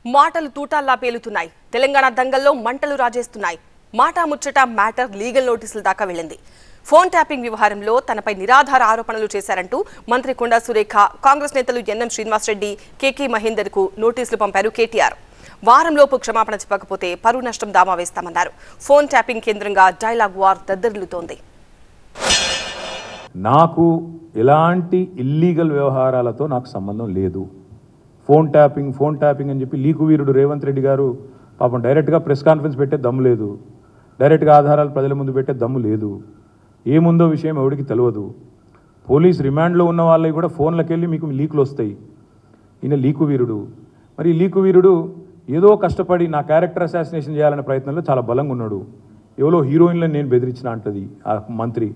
మాటలు తూటాల్లా పేలుతున్నాయి. తెలంగాణ దంగల్లో మంటలు రాజేస్తున్నాయి. మాటా ముచ్చట మ్యాటర్ లీగల్ నోటీసుల దాకా వెళ్ళింది. ఫోన్ ట్యాపింగ్ వ్యవహారంలో తనపై నిరాధార ఆరోపణలు చేశారంటూ మంత్రి కొండా సురేఖ, కాంగ్రెస్ నేతలు ఎన్ఎం శ్రీనివాసరెడ్డి, కేకే మహేందర్కు నోటీసులు పంపారు కేటీఆర్. వారంలోపు క్షమాపణ చెప్పకపోతే పరువు నష్టం దావా వేస్తామన్నారు. ఫోన్ ట్యాపింగ్ కేంద్రంగా డైలాగ్ వార్ దద్దరిల్లుతోంది. నాకు ఎలాంటి ఇల్లీగల్ వ్యవహారాలతో నాకు సంబంధం లేదు. ఫోన్ ట్యాపింగ్ అని చెప్పి లీకు వీరుడు రేవంత్ రెడ్డి గారు పాపం డైరెక్ట్గా ప్రెస్ కాన్ఫరెన్స్ పెట్టే దమ్ము లేదు, డైరెక్ట్గా ఆధారాలు ప్రజల ముందు పెట్టే దమ్ము లేదు. ఏముందో విషయం ఎవరికి తెలియదు. పోలీస్ రిమాండ్లో ఉన్న వాళ్ళకి కూడా ఫోన్లకు వెళ్ళి మీకు లీకులు వస్తాయి. ఈయన లీకు వీరుడు. మరి ఈ లీకు వీరుడు ఏదో కష్టపడి నా క్యారెక్టర్ అసాసినేషన్ చేయాలనే ప్రయత్నంలో చాలా బలంగా ఉన్నాడు. ఎవరో హీరోయిన్లను నేను బెదిరించిన అంటది ఆ మంత్రి.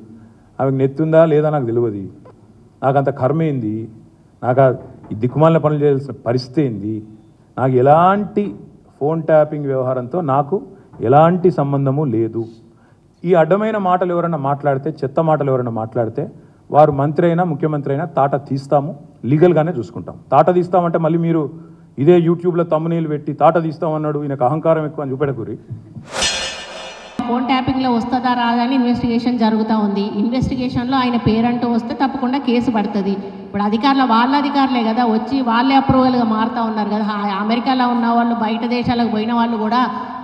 ఆమెకు నెత్తుందా లేదా నాకు తెలియదు. నాకు అంత కర్మ ఏంది, నాకు ఈ దిక్కుమాలిన పనులు చేయాల్సిన పరిస్థితి ఏంది. నాకు ఎలాంటి ఫోన్ ట్యాపింగ్ వ్యవహారంతో నాకు ఎలాంటి సంబంధము లేదు. ఈ అడ్డమైన మాటలు ఎవరైనా మాట్లాడితే, చెత్త మాటలు ఎవరైనా మాట్లాడితే వారు మంత్రి అయినా ముఖ్యమంత్రి అయినా తాట తీస్తాము, లీగల్గానే చూసుకుంటాం. తాట తీస్తామంటే మళ్ళీ మీరు ఇదే యూట్యూబ్లో తమ్మునీళ్ళు పెట్టి తాట తీస్తామన్నాడు ఈయనకు అహంకారం ఎక్కువ అని చూపెడకూరి. ఫోన్ ట్యాపింగ్లో వస్తుందా రాదా అని ఇన్వెస్టిగేషన్ జరుగుతూ ఉంది. ఇన్వెస్టిగేషన్లో ఆయన పేరంటూ వస్తే తప్పకుండా కేసు పడుతుంది. ఇప్పుడు అధికారులు వాళ్ళ అధికారులే కదా వచ్చి వాళ్ళే అప్రూవల్గా మారుతూ ఉన్నారు కదా. అమెరికాలో ఉన్న వాళ్ళు, బయట దేశాలకు పోయిన వాళ్ళు కూడా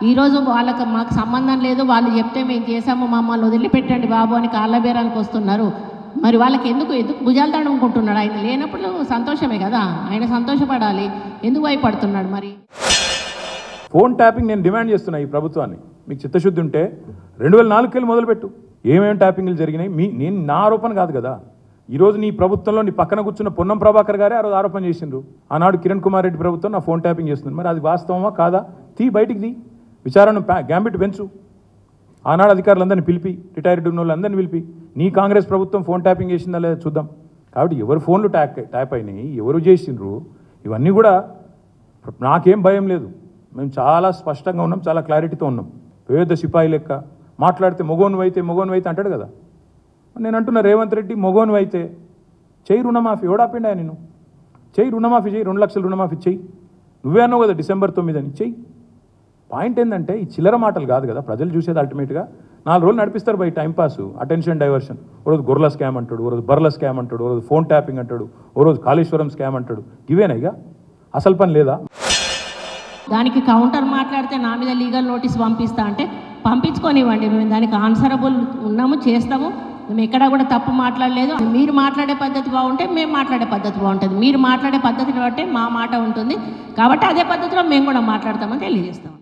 ఈరోజు వాళ్ళకి మాకు సంబంధం లేదు, వాళ్ళు చెప్తే మేము చేసాము, మమ్మల్ని వదిలిపెట్టండి బాబు అని కాళ్ళ బేరానికి వస్తున్నారు. మరి వాళ్ళకి ఎందుకు భుజాలు తడుముకుంటున్నాడు? ఆయన లేనప్పుడు సంతోషమే కదా, ఆయన సంతోషపడాలి. ఎందుకు భయపడుతున్నాడు? మరి ఫోన్ ట్యాపింగ్ నేను డిమాండ్ చేస్తున్నా ఈ ప్రభుత్వాన్ని. మీకు చిత్తశుద్ధి ఉంటే 2004 మొదలుపెట్టు. ఏమేమి ట్యాపింగ్లు జరిగినాయి నేను నా ఆరోపణ కాదు కదా. ఈరోజు నీ ప్రభుత్వంలో నీ పక్కన కూర్చున్న పొన్నం ప్రభాకర్ గారే ఆ రోజు ఆరోపణ చేసిండ్రు. ఆనాడు కిరణ్ కుమార్ రెడ్డి ప్రభుత్వం నా ఫోన్ ట్యాపింగ్ చేస్తుంది. మరి అది వాస్తవమా కాదా? బయటికి విచారణ గ్యాంబిట్ పెంచు. ఆనాడు అధికారులందరినీ పిలిపి, రిటైర్డ్ ఉన్న వాళ్ళందరినీ పిలిపి నీ కాంగ్రెస్ ప్రభుత్వం ఫోన్ ట్యాపింగ్ చేసిందా లేదా చూద్దాం. కాబట్టి ఎవరు ఫోన్లు ట్యాప్ అయినాయి, ఎవరు చేసిండ్రు, ఇవన్నీ కూడా నాకేం భయం లేదు. మేము చాలా స్పష్టంగా ఉన్నాం, చాలా క్లారిటీతో ఉన్నాం. పేద సిపాయి లెక్క మాట్లాడితే మొగోను అయితే అంటాడు కదా. నేను అంటున్నా రేవంత్ రెడ్డి మొగోను అయితే చెయ్యి రుణమాఫీ. ఎవడాపిండా నేను చెయ్యి రుణమాఫీ చెయ్యి, 2 లక్షలు రుణమాఫీ చెయ్యి. నువ్వే అన్నావు కదా December 9 అని చెయ్యి. పాయింట్ ఏంటంటే ఈ చిల్లర మాటలు కాదు కదా ప్రజలు చూసేది. అల్టిమేట్గా 4 రోజులు నడిపిస్తారు బై టైంపాస్, అటెన్షన్ డైవర్షన్. ఓ రోజు గొర్రెల స్కామ్ అంటాడు, ఓ రోజు బర్రెల స్కామ్ అంటాడు, ఓ రోజు ఫోన్ ట్యాపింగ్ అంటాడు, ఓ రోజు కాళేశ్వరం స్కామ్ అంటాడు. ఇవేనా ఇక అసలు పని లేదా? దానికి కౌంటర్ మాట్లాడితే నా మీద లీగల్ నోటీస్ పంపిస్తా అంటే పంపించుకొనివ్వండి. మేము దానికి ఆన్సరబుల్ ఉన్నాము, చేస్తాము. మేము ఎక్కడా కూడా తప్పు మాట్లాడలేదు. మీరు మాట్లాడే పద్ధతి బాగుంటే మేము మాట్లాడే పద్ధతి బాగుంటుంది. మీరు మాట్లాడే పద్ధతిని బట్టే మా మాట ఉంటుంది. కాబట్టి అదే పద్ధతిలో మేము కూడా మాట్లాడతామని తెలియజేస్తాం.